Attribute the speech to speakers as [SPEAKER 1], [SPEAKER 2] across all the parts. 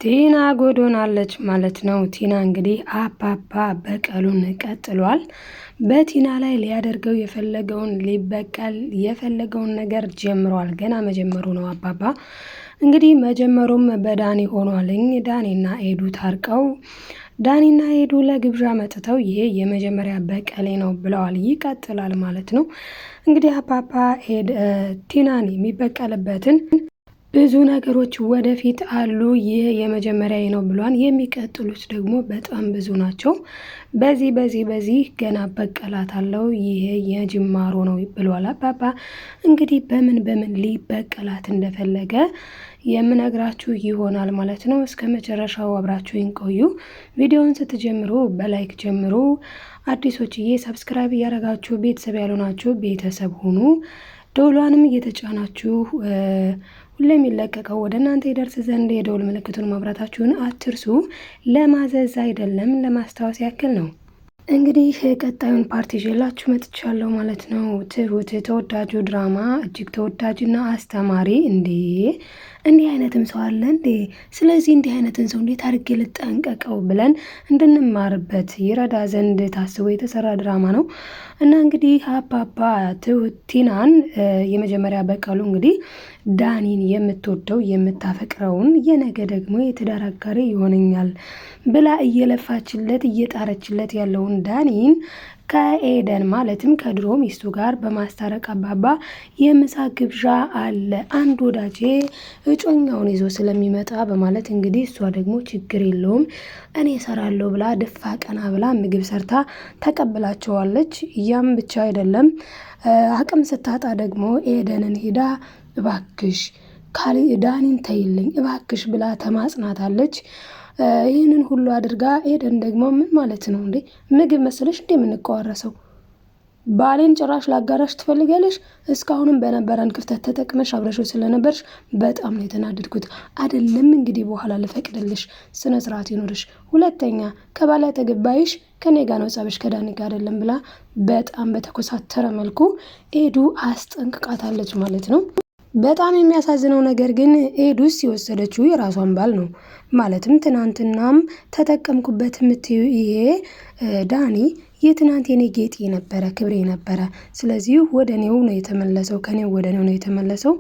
[SPEAKER 1] ቲና ጎዶናለች ማለት ነው። ቲና እንግዲህ አባባ በቀሉን ቀጥሏል። በቲና ላይ ሊያደርገው የፈለገውን ሊበቀል የፈለገውን ነገር ጀምሯል። ገና መጀመሩ ነው። አባባ እንግዲህ መጀመሩም በዳኒ ሆኗልኝ። ዳኒና ኤዱ ታርቀው ዳኒና ኤዱ ለግብዣ መጥተው ይሄ የመጀመሪያ በቀሌ ነው ብለዋል። ይቀጥላል ማለት ነው። እንግዲህ አባባ ቲናን የሚበቀልበትን ብዙ ነገሮች ወደፊት አሉ። ይህ የመጀመሪያ ነው ብሏል። የሚቀጥሉት ደግሞ በጣም ብዙ ናቸው። በዚህ ገና በቀላታለሁ። ይሄ የጅማሮ ነው ብሏል አባባ። እንግዲህ በምን ሊበቀላት እንደፈለገ የምነግራችሁ ይሆናል ማለት ነው። እስከ መጨረሻው አብራችሁኝ ቆዩ። ቪዲዮውን ስትጀምሩ በላይክ ጀምሩ። አዲሶችዬ ሰብስክራይብ እያደረጋችሁ ቤተሰብ ያልሆናችሁ ቤተሰብ ሁኑ። ደውሏንም እየተጫናችሁ ሁሌ የሚለቀቀው ወደ እናንተ ይደርስ ዘንድ የደውል ምልክቱን ማብራታችሁን አትርሱ። ለማዘዝ አይደለም ለማስታወስ ያክል ነው። እንግዲህ ቀጣዩን ፓርቲ ይዤላችሁ መጥቻለሁ ማለት ነው። ትሁት ተወዳጁ ድራማ እጅግ ተወዳጅና አስተማሪ እንዲህ አይነትም ሰው አለ እንዴ? ስለዚህ እንዲህ አይነትን ሰው እንዴት አድርጌ ልጠንቀቀው ብለን እንድንማርበት ይረዳ ዘንድ ታስቦ የተሰራ ድራማ ነው እና እንግዲህ አባባ ቲናን የመጀመሪያ በቀሉ እንግዲህ ዳኒን የምትወደው የምታፈቅረውን የነገ ደግሞ የትዳር አጋሪ ይሆነኛል ብላ እየለፋችለት እየጣረችለት ያለውን ዳኒን ከኤደን ማለትም ከድሮ ሚስቱ ጋር በማስታረቅ አባባ የምሳ ግብዣ አለ አንድ ወዳጄ እጮኛውን ይዞ ስለሚመጣ በማለት እንግዲህ እሷ ደግሞ ችግር የለውም እኔ እሰራለሁ ብላ ደፋ ቀና ብላ ምግብ ሰርታ ተቀብላቸዋለች። ያም ብቻ አይደለም፣ አቅም ስታጣ ደግሞ ኤደንን ሄዳ እባክሽ ዳኒን ተይልኝ እባክሽ ብላ ተማጽናታለች። ይህንን ሁሉ አድርጋ ኤደን ደግሞ ምን ማለት ነው እንዴ? ምግብ መሰለሽ እንዴ የምንቀዋረሰው? ባሌን ጭራሽ ላጋራሽ ትፈልጋለሽ? እስካሁንም በነበረን ክፍተት ተጠቅመሽ አብረሽው ስለነበርሽ በጣም ነው የተናደድኩት። አይደለም እንግዲህ በኋላ ልፈቅድልሽ፣ ስነ ስርዓት ይኖርሽ። ሁለተኛ ከባላ ተገባይሽ ከኔ ጋር ነው ጸብሽ ከዳኒ ጋር አይደለም ብላ በጣም በተኮሳተረ መልኩ ኤዱ አስጠንቅቃታለች ማለት ነው። በጣም የሚያሳዝነው ነገር ግን ኤዱስ የወሰደችው የራሷን ባል ነው። ማለትም ትናንትናም ተጠቀምኩበት የምትዩ ይሄ ዳኒ የትናንት የኔ ጌጤ ነበረ፣ ክብሬ ነበረ። ስለዚህ ወደ እኔው ነው የተመለሰው፣ ከኔው ወደ እኔው ነው የተመለሰው።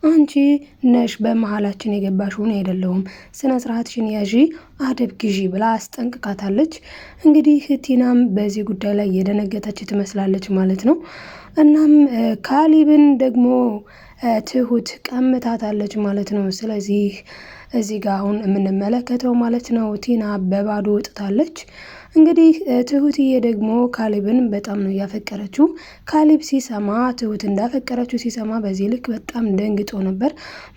[SPEAKER 1] አንቺ ነሽ በመሀላችን የገባሽ ሆነ አይደለሁም፣ ስነ ስርዓትሽን ያዢ፣ አደብ ግዢ ብላ አስጠንቅቃታለች። እንግዲህ ቲናም በዚህ ጉዳይ ላይ የደነገጠች ትመስላለች ማለት ነው። እናም ካሊብን ደግሞ ትሁት ቀምታታለች ማለት ነው። ስለዚህ እዚህ ጋር አሁን የምንመለከተው ማለት ነው ቲና በባዶ ወጥታለች። እንግዲህ ትሁትዬ ደግሞ ካሊብን በጣም ነው ያፈቀረችው። ካሊብ ሲሰማ ትሁት እንዳፈቀረችው ሲሰማ በዚህ ልክ በጣም ደንግጦ ነበር።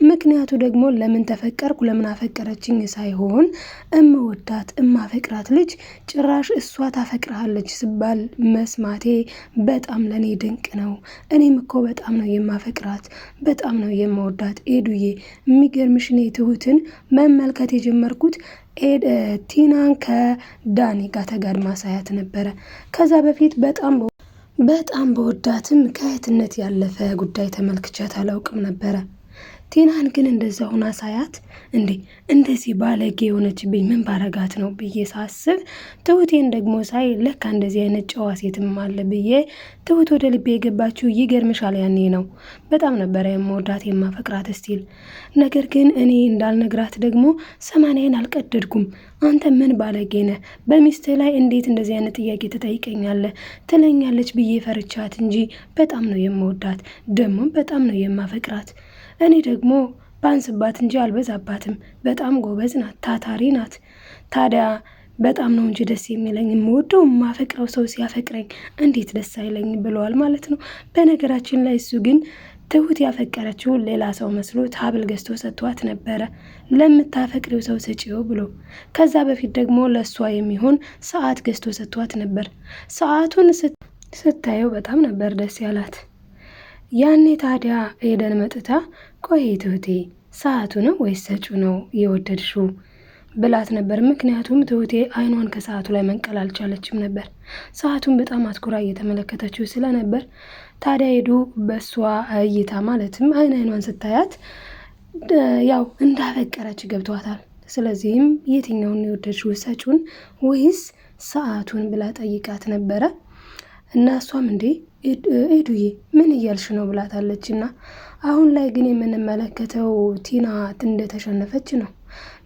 [SPEAKER 1] ምክንያቱ ደግሞ ለምን ተፈቀርኩ ለምን አፈቀረችኝ ሳይሆን እምወዳት እማፈቅራት ልጅ ጭራሽ እሷ ታፈቅራለች ስባል መስማቴ በጣም ለኔ ድንቅ ነው። እኔም እኮ በጣም ነው የማፈቅራት በጣም ነው የምወዳት ኤዱዬ። የሚገርምሽ እኔ ትሁትን መመልከት የጀመርኩት ቲናን ከዳኒ ጋር ተጋድማ ሳያት ነበረ። ከዛ በፊት በጣም በወዳትም ከእህትነት ያለፈ ጉዳይ ተመልክቻት አላውቅም ነበረ። ቲናን ግን እንደዛ ሆና ሳያት እንደዚህ ባለጌ የሆነችብኝ ምን ባረጋት ነው ብዬ ሳስብ ትሁቴን ደግሞ ሳይ ለካ እንደዚህ አይነት ጨዋ ሴትም አለ ብዬ ትሁት ወደ ልቤ የገባችው ይገርምሻል ያኔ ነው። በጣም ነበረ የምወዳት የማፈቅራት ስቲል። ነገር ግን እኔ እንዳልነግራት ደግሞ ሰማንያን አልቀደድኩም። አንተ ምን ባለጌ ነህ? በሚስትህ ላይ እንዴት እንደዚህ አይነት ጥያቄ ትጠይቀኛለህ? ትለኛለች ብዬ ፈርቻት እንጂ በጣም ነው የምወዳት ደግሞ በጣም ነው የማፈቅራት። እኔ ደግሞ ባንስባት እንጂ አልበዛባትም። በጣም ጎበዝ ናት፣ ታታሪ ናት። ታዲያ በጣም ነው እንጂ ደስ የሚለኝ የምወደው የማፈቅረው ሰው ሲያፈቅረኝ እንዴት ደስ አይለኝ ብለዋል ማለት ነው። በነገራችን ላይ እሱ ግን ትሁት ያፈቀረችው ሌላ ሰው መስሎት ሀብል ገዝቶ ሰጥቷት ነበረ፣ ለምታፈቅሪው ሰው ስጪው ብሎ። ከዛ በፊት ደግሞ ለእሷ የሚሆን ሰዓት ገዝቶ ሰጥቷት ነበር። ሰዓቱን ስታየው በጣም ነበር ደስ ያላት። ያኔ ታዲያ ኤደን መጥታ ቆይ ትሁቴ ሰዓቱ ነው ወይስ ሰጩ ነው የወደድሽው ብላት ነበር። ምክንያቱም ትሁቴ አይኗን ከሰዓቱ ላይ መንቀል አልቻለችም ነበር። ሰዓቱን በጣም አትኩራ እየተመለከተችው ስለነበር ታዲያ ሄዱ በሷ እይታ ማለትም አይኗን ስታያት ያው እንዳፈቀረች ገብቷታል። ስለዚህም የትኛውን የወደድሽው ሰጪውን ወይስ ሰዓቱን ብላ ጠይቃት ነበረ። እና እሷም እንዴ ኤዱዬ ምን እያልሽ ነው ብላታለች። እና አሁን ላይ ግን የምንመለከተው ቲና እንደተሸነፈች ነው።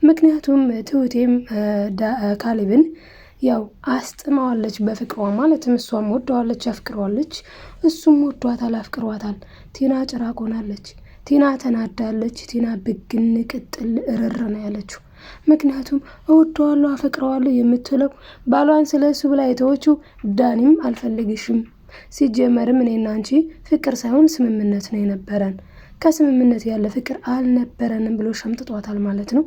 [SPEAKER 1] ምክንያቱም ትሁቴም ካሌብን ያው አስጥመዋለች በፍቅሯ ማለትም እሷም ወደዋለች፣ አፍቅረዋለች፣ እሱም ወዷታል፣ አፍቅሯታል። ቲና ጭራቅ ሆናለች። ቲና ተናዳለች። ቲና ብግን ቅጥል እርር ነው ያለችው። ምክንያቱም እወደዋለሁ፣ አፈቅረዋለሁ የምትለው ባሏን ስለሱ ብላ የተወችው ዳኒም አልፈልግሽም፣ ሲጀመርም እኔና አንቺ ፍቅር ሳይሆን ስምምነት ነው የነበረን፣ ከስምምነት ያለ ፍቅር አልነበረንም ብሎ ሸምጥጧታል ማለት ነው።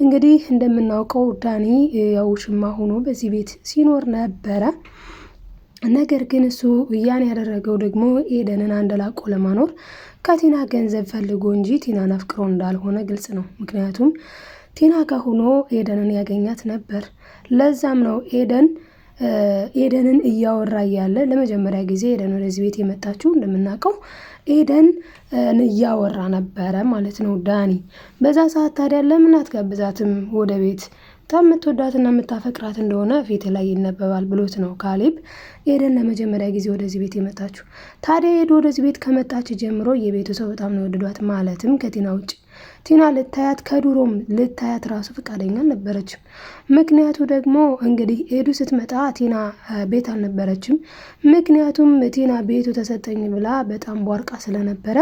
[SPEAKER 1] እንግዲህ እንደምናውቀው ዳኒ ያው ሽማ ሆኖ በዚህ ቤት ሲኖር ነበረ። ነገር ግን እሱ ያን ያደረገው ደግሞ ኤደንን አንደላቆ ለማኖር ከቲና ገንዘብ ፈልጎ እንጂ ቲናን አፍቅሮ እንዳልሆነ ግልጽ ነው። ምክንያቱም ቲና ጋር ሆኖ ኤደንን ያገኛት ነበር። ለዛም ነው ኤደንን እያወራ እያለ ለመጀመሪያ ጊዜ ኤደን ወደዚህ ቤት የመጣችው እንደምናውቀው ኤደን እያወራ ነበረ ማለት ነው ዳኒ። በዛ ሰዓት ታዲያ ለምን አትጋብዛትም ወደ ቤት የምትወዳትና የምታፈቅራት እንደሆነ ፊት ላይ ይነበባል ብሎት ነው ካሌብ ኤደን ለመጀመሪያ ጊዜ ወደዚህ ቤት የመጣችው። ታዲያ ኤዱ ወደዚህ ቤት ከመጣች ጀምሮ የቤቱ ሰው በጣም ነው ወደዷት። ማለትም ከቲና ውጭ ቲና ልታያት ከዱሮም ልታያት ራሱ ፈቃደኛ አልነበረችም። ምክንያቱ ደግሞ እንግዲህ ኤዱ ስትመጣ ቲና ቤት አልነበረችም። ምክንያቱም ቲና ቤቱ ተሰጠኝ ብላ በጣም ቧርቃ ስለነበረ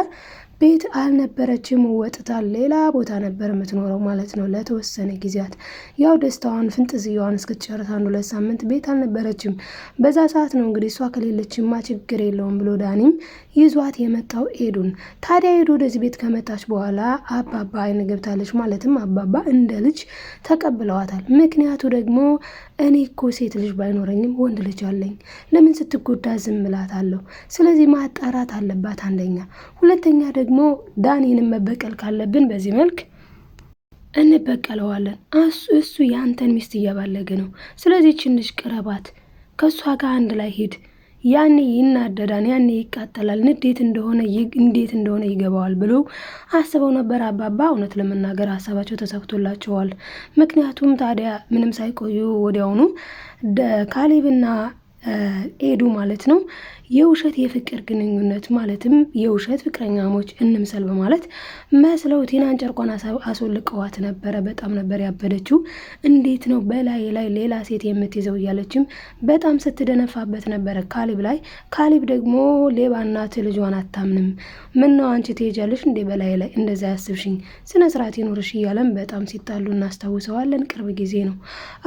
[SPEAKER 1] ቤት አልነበረችም። ወጥታ ሌላ ቦታ ነበር የምትኖረው ማለት ነው ለተወሰነ ጊዜያት። ያው ደስታዋን ፍንጥዝያዋን እስክትጨርስ 1-2 ሳምንት ቤት አልነበረችም። በዛ ሰዓት ነው እንግዲህ እሷ ከሌለችማ ችግር የለውም ብሎ ዳኒም ይዟት የመጣው ኤዱን። ታዲያ ኤዱ ወደዚህ ቤት ከመጣች በኋላ አባባ አይን ገብታለች። ማለትም አባባ እንደ ልጅ ተቀብለዋታል። ምክንያቱ ደግሞ እኔ እኮ ሴት ልጅ ባይኖረኝም ወንድ ልጅ አለኝ፣ ለምን ስትጎዳ ዝም እላታለሁ? ስለዚህ ማጣራት አለባት አንደኛ። ሁለተኛ ደግሞ ዳኒንም መበቀል ካለብን በዚህ መልክ እንበቀለዋለን። እሱ የአንተን ሚስት እያባለገ ነው። ስለዚህ ትንሽ ቅረባት፣ ከእሷ ጋር አንድ ላይ ሂድ። ያኔ ይናደዳል፣ ያኔ ይቃጠላል፣ ንዴት እንደሆነ እንዴት እንደሆነ ይገባዋል ብሎ አስበው ነበር አባባ። እውነት ለመናገር ሀሳባቸው ተሳክቶላቸዋል። ምክንያቱም ታዲያ ምንም ሳይቆዩ ወዲያውኑ ካሌብና ኤዱ ማለት ነው የውሸት የፍቅር ግንኙነት ማለትም የውሸት ፍቅረኛሞች እንምሰል በማለት መስለው ቲናን ጨርቋን አስወልቀዋት ነበረ። በጣም ነበር ያበደችው። እንዴት ነው በላይ ላይ ሌላ ሴት የምትይዘው እያለችም በጣም ስትደነፋበት ነበረ ካሌብ ላይ። ካሌብ ደግሞ ሌባ እናት ልጇን አታምንም፣ ምን ነው አንቺ ትሄጃለሽ እንዴ በላይ ላይ እንደዛ ያስብሽኝ፣ ስነ ስርዓት ይኖርሽ እያለም በጣም ሲጣሉ እናስታውሰዋለን። ቅርብ ጊዜ ነው።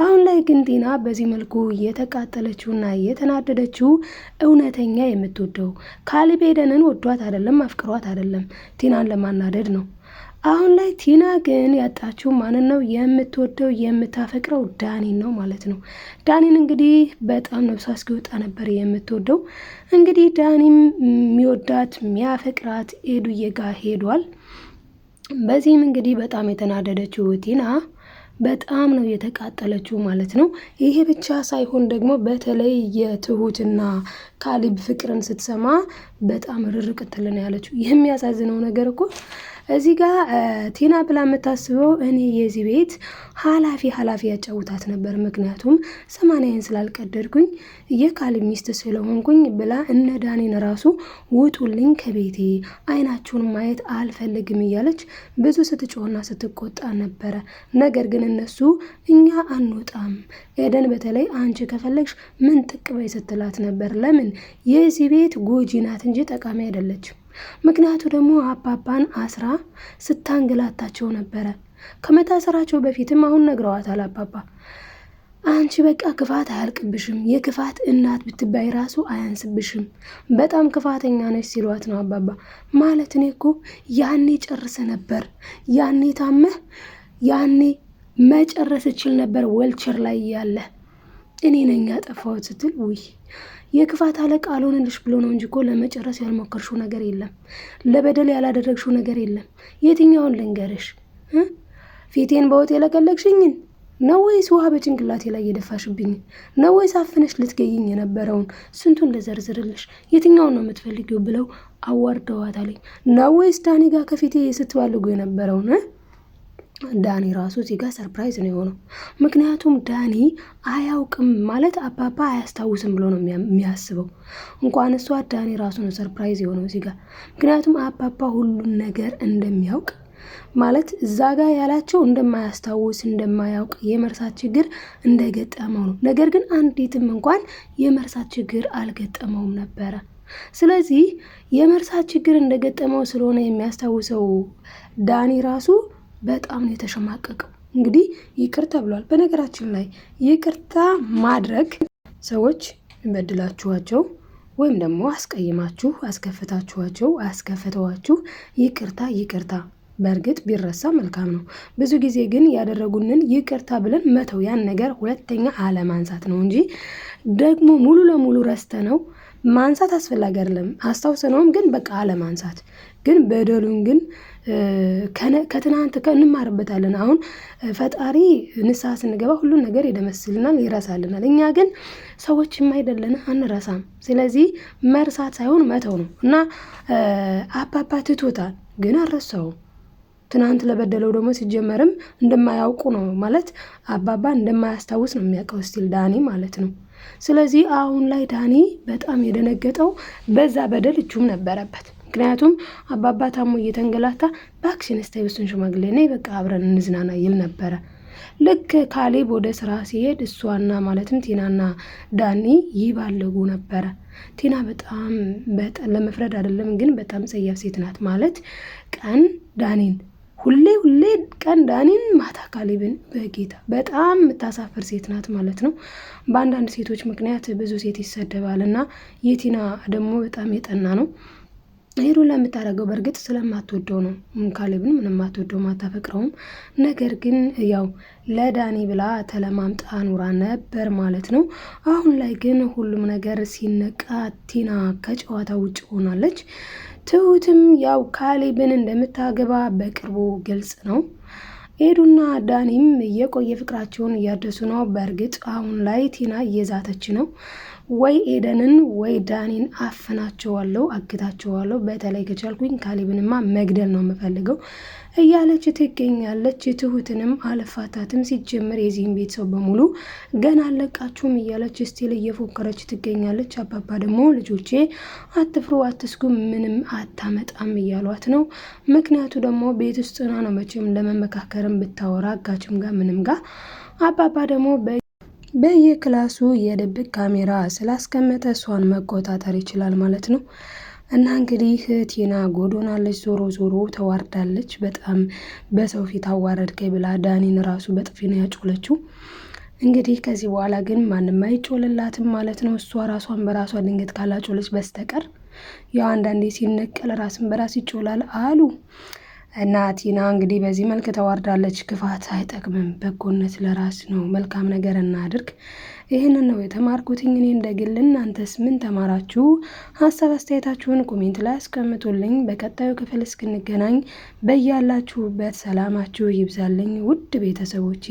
[SPEAKER 1] አሁን ላይ ግን ቲና በዚህ መልኩ የተቃጠለችውና የተናደደችው እውነተኛ የምትወደው ካሌብ ኤደንን ወዷት አይደለም፣ አፍቅሯት አይደለም፣ ቲናን ለማናደድ ነው። አሁን ላይ ቲና ግን ያጣችው ማንን ነው? የምትወደው የምታፈቅረው ዳኒን ነው ማለት ነው። ዳኒን እንግዲህ በጣም ነፍሷ እስኪወጣ ነበር የምትወደው። እንግዲህ ዳኒም የሚወዳት የሚያፈቅራት ኤዱዬ ጋር ሄዷል። በዚህም እንግዲህ በጣም የተናደደችው ቲና በጣም ነው የተቃጠለችው ማለት ነው። ይሄ ብቻ ሳይሆን ደግሞ በተለይ የትሁትና ካሌብ ፍቅርን ስትሰማ በጣም ርርቅትልን ያለችው። የሚያሳዝነው ነገር እኮ እዚህ ጋር ቲና ብላ የምታስበው እኔ የዚህ ቤት ኃላፊ ያጫውታት ነበር። ምክንያቱም 80ን ስላልቀደድኩኝ የካሌብ ሚስት ስለሆንኩኝ ብላ እነ ዳኒን ራሱ ውጡልኝ ከቤቴ አይናችሁን ማየት አልፈልግም እያለች ብዙ ስትጮህና ስትቆጣ ነበረ። ነገር ግን እነሱ እኛ አንወጣም፣ ኤደን በተለይ አንቺ ከፈለግሽ ምን ጥቅበይ ስትላት ነበር። ለምን የዚህ ቤት ጎጂ ናት እንጂ ጠቃሚ አይደለችም። ምክንያቱ ደግሞ አባባን አስራ ስታንግላታቸው ነበረ። ከመታሰራቸው በፊትም አሁን ነግረዋታል አባባ አንቺ በቃ ክፋት አያልቅብሽም፣ የክፋት እናት ብትባይ ራሱ አያንስብሽም፣ በጣም ክፋተኛ ነች ሲሏት ነው አባባ። ማለት እኔ እኮ ያኔ ጨርሰ ነበር፣ ያኔ ታመህ ያኔ መጨረስ እችል ነበር ወልቸር ላይ ያለ እኔ ነኝ ያጠፋሁት ስትል ውይ የክፋት አለቃ አልሆንልሽ ብሎ ነው እንጂ እኮ ለመጨረስ ያልሞከርሽው ነገር የለም፣ ለበደል ያላደረግሽው ነገር የለም። የትኛውን ልንገርሽ? ፊቴን በወጥ የለቀለቅሽኝን ነው ወይስ ውሃ በጭንቅላቴ ላይ የደፋሽብኝ ነው ወይስ አፍነሽ ልትገይኝ የነበረውን? ስንቱን ልዘርዝርልሽ? የትኛውን ነው የምትፈልጊው ብለው አዋርደዋታለኝ። ነው ወይስ ዳኒ ጋር ከፊቴ ስትባልጉ የነበረውን? ዳኒ ራሱ እዚህ ጋር ሰርፕራይዝ ነው የሆነው። ምክንያቱም ዳኒ አያውቅም ማለት አባባ አያስታውስም ብሎ ነው የሚያስበው። እንኳን እሷ ዳኒ ራሱ ነው ሰርፕራይዝ የሆነው እዚህ ጋር። ምክንያቱም አባባ ሁሉን ነገር እንደሚያውቅ ማለት እዛ ጋር ያላቸው እንደማያስታውስ እንደማያውቅ የመርሳት ችግር እንደገጠመው ነው። ነገር ግን አንዲትም እንኳን የመርሳት ችግር አልገጠመውም ነበረ። ስለዚህ የመርሳት ችግር እንደገጠመው ስለሆነ የሚያስታውሰው ዳኒ ራሱ በጣም ነው የተሸማቀቀው። እንግዲህ ይቅርታ ብሏል። በነገራችን ላይ ይቅርታ ማድረግ ሰዎች በድላችኋቸው ወይም ደግሞ አስቀይማችሁ አስከፍታችኋቸው አስከፍተዋችሁ ይቅርታ በእርግጥ ቢረሳ መልካም ነው። ብዙ ጊዜ ግን ያደረጉንን ይቅርታ ብለን መተው ያን ነገር ሁለተኛ አለማንሳት ነው እንጂ ደግሞ ሙሉ ለሙሉ ረስተ ነው ማንሳት አስፈላጊ አይደለም። አስታውሰነውም ግን በቃ አለማንሳት ግን በደሉን ግን ከትናንት እንማርበታለን። አሁን ፈጣሪ ንስሐ ስንገባ ሁሉን ነገር ይደመስልናል፣ ይረሳልናል። እኛ ግን ሰዎችም አይደለን አንረሳም። ስለዚህ መርሳት ሳይሆን መተው ነው እና አባባ ትቶታል ግን አልረሳውም። ትናንት ለበደለው ደግሞ ሲጀመርም እንደማያውቁ ነው ማለት አባባ እንደማያስታውስ ነው የሚያውቀው ስቲል ዳኒ ማለት ነው። ስለዚህ አሁን ላይ ዳኒ በጣም የደነገጠው በዛ በደል እጁም ነበረበት። ምክንያቱም አባባ ታሞ እየተንገላታ በአክሽን ስታይ ውስን ሽማግሌ ነይ በቃ አብረን እንዝናና ይል ነበረ። ልክ ካሌብ ወደ ስራ ሲሄድ እሷና ማለትም ቲናና ዳኒ ይባለጉ ነበረ። ቲና በጣም ለመፍረድ አይደለም ግን በጣም ጸያፍ ሴት ናት። ማለት ቀን ዳኒን ሁሌ ቀን ዳኒን ማታ ካሌብን በጌታ በጣም የምታሳፍር ሴት ናት ማለት ነው። በአንዳንድ ሴቶች ምክንያት ብዙ ሴት ይሰደባል እና የቲና ደግሞ በጣም የጠና ነው። ሄዱን ለምታደርገው በእርግጥ ስለማትወደው ነው። ካሌብን ምንም ማትወደው ማታፈቅረውም። ነገር ግን ያው ለዳኒ ብላ ተለማምጣ ኑራ ነበር ማለት ነው። አሁን ላይ ግን ሁሉም ነገር ሲነቃ ቲና ከጨዋታ ውጭ ሆናለች። ትሁትም ያው ካሌብን እንደምታገባ በቅርቡ ግልጽ ነው። ሄዱና ዳኒም የቆየ ፍቅራቸውን እያደሱ ነው። በእርግጥ አሁን ላይ ቲና እየዛተች ነው። ወይ ኤደንን ወይ ዳኒን አፍናቸዋለሁ፣ አግታቸዋለሁ፣ በተለይ ከቻልኩኝ ካሌብንማ መግደል ነው የምፈልገው እያለች ትገኛለች። ትሁትንም አልፋታትም፣ ሲጀምር የዚህም ቤተሰብ በሙሉ ገና አለቃችሁም እያለች ስቲል እየፎከረች ትገኛለች። አባባ ደግሞ ልጆቼ አትፍሩ፣ አትስጉ፣ ምንም አታመጣም እያሏት ነው። ምክንያቱ ደግሞ ቤት ውስጥ ነው መቼም ለመመካከርም ብታወራ አጋችም ጋር ምንም ጋር አባባ ደግሞ በየክላሱ የድብቅ ካሜራ ስላስቀመጠ እሷን መቆጣጠር ይችላል ማለት ነው። እና እንግዲህ ቲና ጎዶናለች፣ ዞሮ ተዋርዳለች። በጣም በሰው ፊት አዋረድከኝ ብላ ዳኒን ራሱ በጥፊ ነው ያጮለችው። እንግዲህ ከዚህ በኋላ ግን ማንም አይጮልላትም ማለት ነው። እሷ ራሷን በራሷ ድንገት ካላጮለች በስተቀር ያው አንዳንዴ ሲነቀል ራስን በራስ ይጮላል አሉ። እና ቲና እንግዲህ በዚህ መልክ ተዋርዳለች። ክፋት አይጠቅምም፣ በጎነት ለራስ ነው። መልካም ነገር እናድርግ። ይህንን ነው የተማርኩትኝ እኔ እንደግል። እናንተስ ምን ተማራችሁ? ሀሳብ አስተያየታችሁን ኮሜንት ላይ አስቀምጡልኝ። በቀጣዩ ክፍል እስክንገናኝ በያላችሁበት ሰላማችሁ ይብዛልኝ ውድ ቤተሰቦቼ።